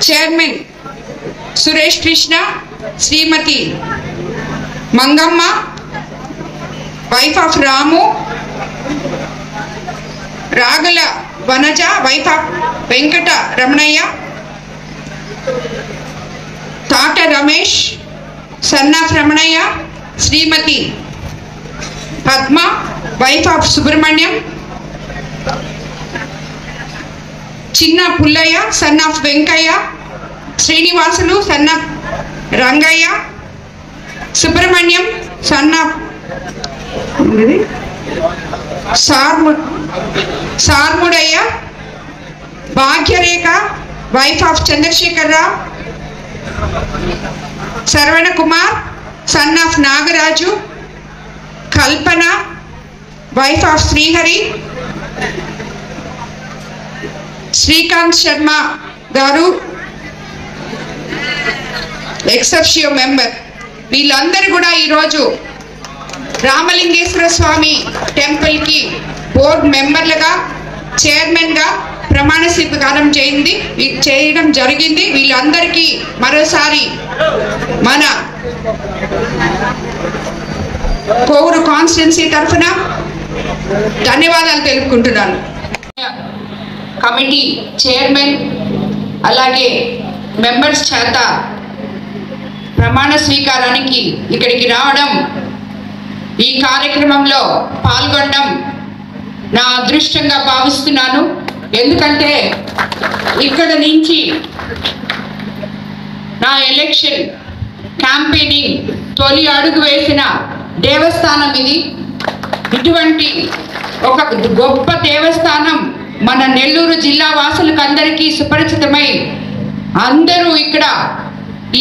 Chairman Suresh Krishna, Srimathi Mangamma, wife of Ramu, Ragula Vanaja, wife of Venkata Ramanaiah, Thata Ramesh, son of Ramanaiah, Srimathi Padma, wife of Subrahmanyam, Chinna Pullaiah, son of Venkaiah, Srinivasulu, son of Rangaiah, Subrahmanyam, son of Sarmudaiah, Bhagyarekha, wife of Chandrasekhar Rao, Saravana Kumar, son of Nagaraju, Kalpana, wife of Srihari, Srikanth Sharma garu, ex officio member. వీళ్ళందరూ కూడా ఈరోజు రామలింగేశ్వర స్వామి టెంపుల్కి board మెంబర్లుగా, చైర్మన్గా ప్రమాణ స్వీకారం చేయడం జరిగింది. వీళ్ళందరికీ మరోసారి మన కోవూరు కాన్స్టిట్యున్సీ తరఫున ధన్యవాదాలు తెలుపుకుంటున్నాను. కమిటీ చైర్మన్ అలాగే మెంబర్స్ చేత ప్రమాణ స్వీకారానికి ఇక్కడికి రావడం, ఈ కార్యక్రమంలో పాల్గొనడం నా అదృష్టంగా భావిస్తున్నాను. ఎందుకంటే ఇక్కడ నుంచి నా ఎలక్షన్ క్యాంపెయినింగ్ తొలి అడుగు వేసిన దేవస్థానం ఇది. ఇటువంటి ఒక గొప్ప దేవస్థానం మన నెల్లూరు జిల్లా వాసులకు అందరికీ సుపరిచితమై అందరూ ఇక్కడ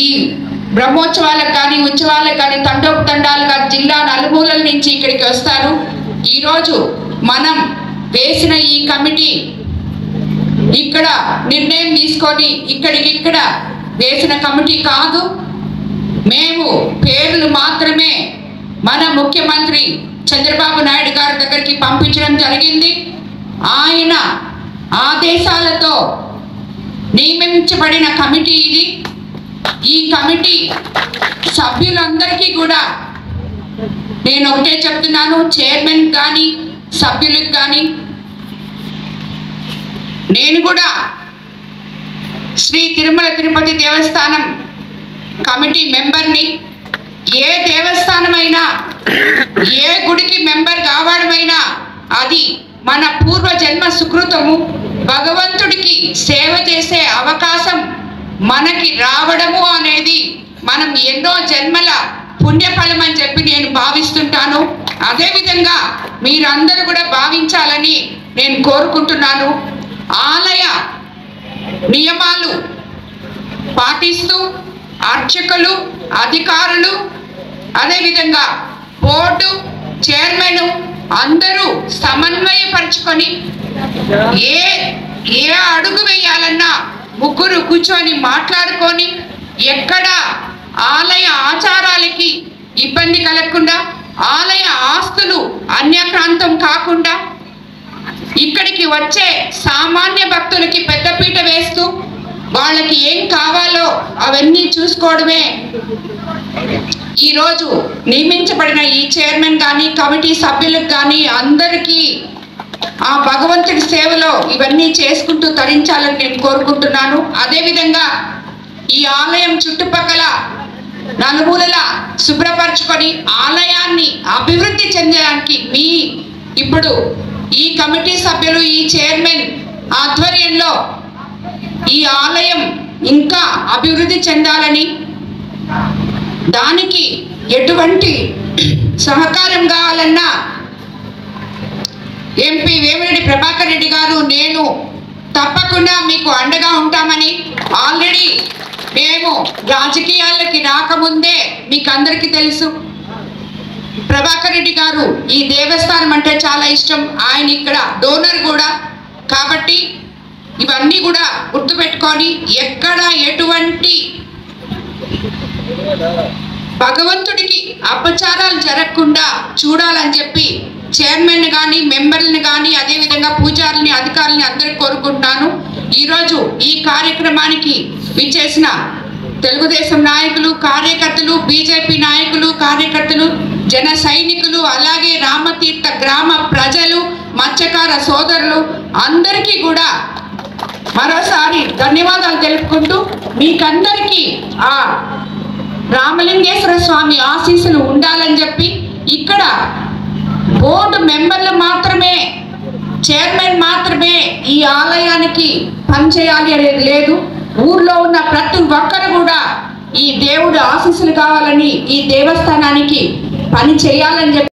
ఈ బ్రహ్మోత్సవాలకు కానీ ఉత్సవాలకు కానీ తండోపతండాలుగా జిల్లా నలుమూలల నుంచి ఇక్కడికి వస్తారు. ఈరోజు మనం వేసిన ఈ కమిటీ ఇక్కడ నిర్ణయం తీసుకొని ఇక్కడికిక్కడ వేసిన కమిటీ కాదు. మేము పేర్లు మాత్రమే మన ముఖ్యమంత్రి చంద్రబాబు నాయుడు గారి దగ్గరికి పంపించడం జరిగింది. ఆయన ఆదేశాలతో నియమించబడిన కమిటీ ఇది. ఈ కమిటీ సభ్యులందరికీ కూడా నేను ఒకటే చెప్తున్నాను, చైర్మన్ కానీ సభ్యులకు కానీ, నేను కూడా శ్రీ తిరుమల తిరుపతి దేవస్థానం కమిటీ మెంబర్ని. ఏ దేవస్థానమైనా ఏ గుడికి మెంబర్ కావడమైనా అది మన పూర్వజన్మ సుకృతము. భగవంతుడికి సేవ చేసే అవకాశం మనకి రావడము అనేది మనం ఎన్నో జన్మల పుణ్యఫలం అని చెప్పి నేను భావిస్తుంటాను. అదేవిధంగా మీరందరూ కూడా భావించాలని నేను కోరుకుంటున్నాను. ఆలయ నియమాలు పాటిస్తూ అర్చకులు, అధికారులు, అదేవిధంగా బోర్డు చైర్మన్ అందరూ సమన్వయపరుచుకొని ఏ అడుగు వేయాలన్నా ముగ్గురు కూర్చొని మాట్లాడుకొని ఎక్కడ ఆలయ ఆచారాలకి ఇబ్బంది కలగకుండా, ఆలయ ఆస్తులు అన్యక్రాంతం కాకుండా, ఇక్కడికి వచ్చే సామాన్య భక్తులకి పెద్దపీట వేస్తూ వాళ్ళకి ఏం కావాలో అవన్నీ చూసుకోవడమే ఈరోజు నియమించబడిన ఈ చైర్మన్ కానీ కమిటీ సభ్యులకు కానీ అందరికీ ఆ భగవంతుడి సేవలో ఇవన్నీ చేసుకుంటూ తరించాలని నేను కోరుకుంటున్నాను. అదేవిధంగా ఈ ఆలయం చుట్టుపక్కల నలుమూలలా శుభ్రపరచుకొని ఆలయాన్ని అభివృద్ధి చెందడానికి ఇప్పుడు ఈ కమిటీ సభ్యులు, ఈ చైర్మన్ ఆధ్వర్యంలో ఈ ఆలయం ఇంకా అభివృద్ధి చెందాలని, దానికి ఎటువంటి సహకారం కావాలన్నా ఎంపీ వేమిరెడ్డి ప్రభాకర్ రెడ్డి గారు, నేను తప్పకుండా మీకు అండగా ఉంటామని ఆల్రెడీ మేము రాజకీయాలకి రాకముందే మీకు అందరికీ తెలుసు. ప్రభాకర్ రెడ్డి గారు ఈ దేవస్థానం అంటే చాలా ఇష్టం, ఆయన ఇక్కడ డోనర్ కూడా. కాబట్టి ఇవన్నీ కూడా గుర్తుపెట్టుకొని ఎక్కడ ఎటువంటి భగవంతుడికి అపచారాలు జరగకుండా చూడాలని చెప్పి చైర్మన్ కానీ మెంబర్లను కానీ అదేవిధంగా పూజారులని, అధికారులని అందరికి కోరుకుంటున్నాను. ఈరోజు ఈ కార్యక్రమానికి విచ్చేసిన తెలుగుదేశం నాయకులు, కార్యకర్తలు, బీజేపీ నాయకులు, కార్యకర్తలు, జన సైనికులు, అలాగే రామతీర్థ గ్రామ ప్రజలు, మత్స్యకార సోదరులు అందరికీ కూడా మరోసారి ధన్యవాదాలు తెలుపుకుంటూ మీకందరికీ ఆ రామలింగేశ్వర స్వామి ఆశీస్సులు ఉండాలని చెప్పి, ఇక్కడ బోర్డు మెంబర్లు మాత్రమే, చైర్మన్ మాత్రమే ఈ ఆలయానికి పనిచేయాలి అనేది లేదు. ఊర్లో ఉన్న ప్రతి ఒక్కరు కూడా ఈ దేవుడు ఆశీస్సులు కావాలని, ఈ దేవస్థానానికి పని చేయాలని చెప్పి